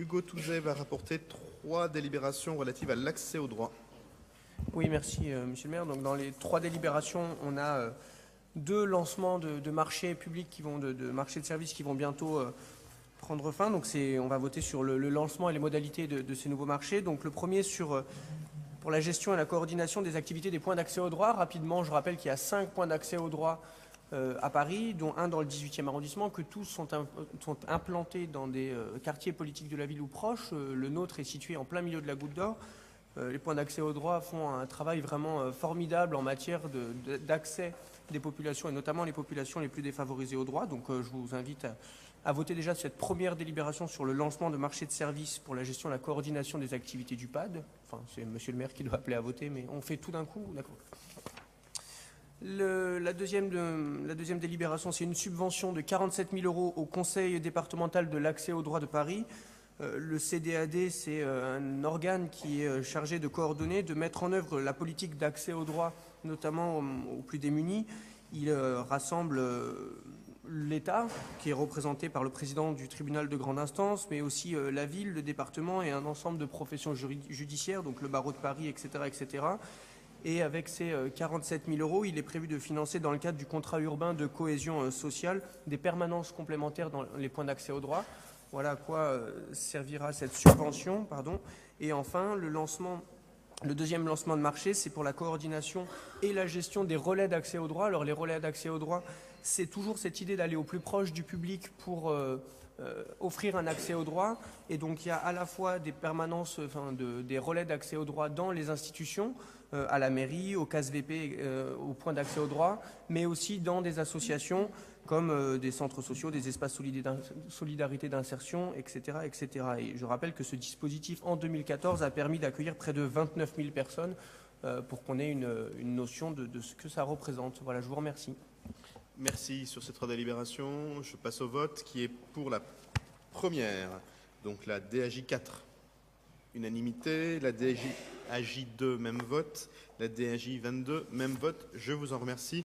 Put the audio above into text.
Hugo Touzet va rapporter 3 délibérations relatives à l'accès au droit. Oui, merci, monsieur le maire. Donc, dans les 3 délibérations, on a 2 lancements de marchés publics de marchés de services qui vont bientôt prendre fin. Donc, on va voter sur le lancement et les modalités de ces nouveaux marchés. Donc, le premier pour la gestion et la coordination des activités des points d'accès au droit. Rapidement, je rappelle qu'il y a 5 points d'accès au droit à Paris, dont un dans le 18e arrondissement, que tous sont implantés dans des quartiers politiques de la ville ou proches. Le nôtre est situé en plein milieu de la Goutte d'Or. Les points d'accès au droit font un travail vraiment formidable en matière d'accès des populations, et notamment les populations les plus défavorisées au droit. Donc je vous invite à voter déjà cette première délibération sur le lancement de marchés de services pour la gestion et la coordination des activités du PAD. Enfin, c'est monsieur le maire qui doit appeler à voter, mais on fait tout d'un coup, d'accord. La deuxième délibération, c'est une subvention de 47 000 € au Conseil départemental de l'accès au droit de Paris. Le CDAD, c'est un organe qui est chargé de coordonner, de mettre en œuvre la politique d'accès au droit, notamment aux plus démunis. Il rassemble l'État, qui est représenté par le président du tribunal de grande instance, mais aussi la ville, le département et un ensemble de professions judiciaires, donc le barreau de Paris, etc., etc. Et avec ces 47 000 €, il est prévu de financer, dans le cadre du contrat urbain de cohésion sociale, des permanences complémentaires dans les points d'accès au droit. Voilà à quoi servira cette subvention. Et enfin, le deuxième lancement de marché, c'est pour la coordination et la gestion des relais d'accès au droit. Alors les relais d'accès au droit, c'est toujours cette idée d'aller au plus proche du public pour offrir un accès au droit. Et donc il y a à la fois des permanences, des relais d'accès au droit dans les institutions, à la mairie, au CASVP, au point d'accès au droit, mais aussi dans des associations comme des centres sociaux, des espaces solidarité d'insertion, etc., etc. Et je rappelle que ce dispositif, en 2014, a permis d'accueillir près de 29 000 personnes pour qu'on ait une notion de ce que ça représente. Voilà, je vous remercie. Merci sur ces 3 délibérations. Je passe au vote qui est pour la première, donc la DAJ 4. Unanimité. La DAJ 2, même vote. La DAJ 22, même vote. Je vous en remercie.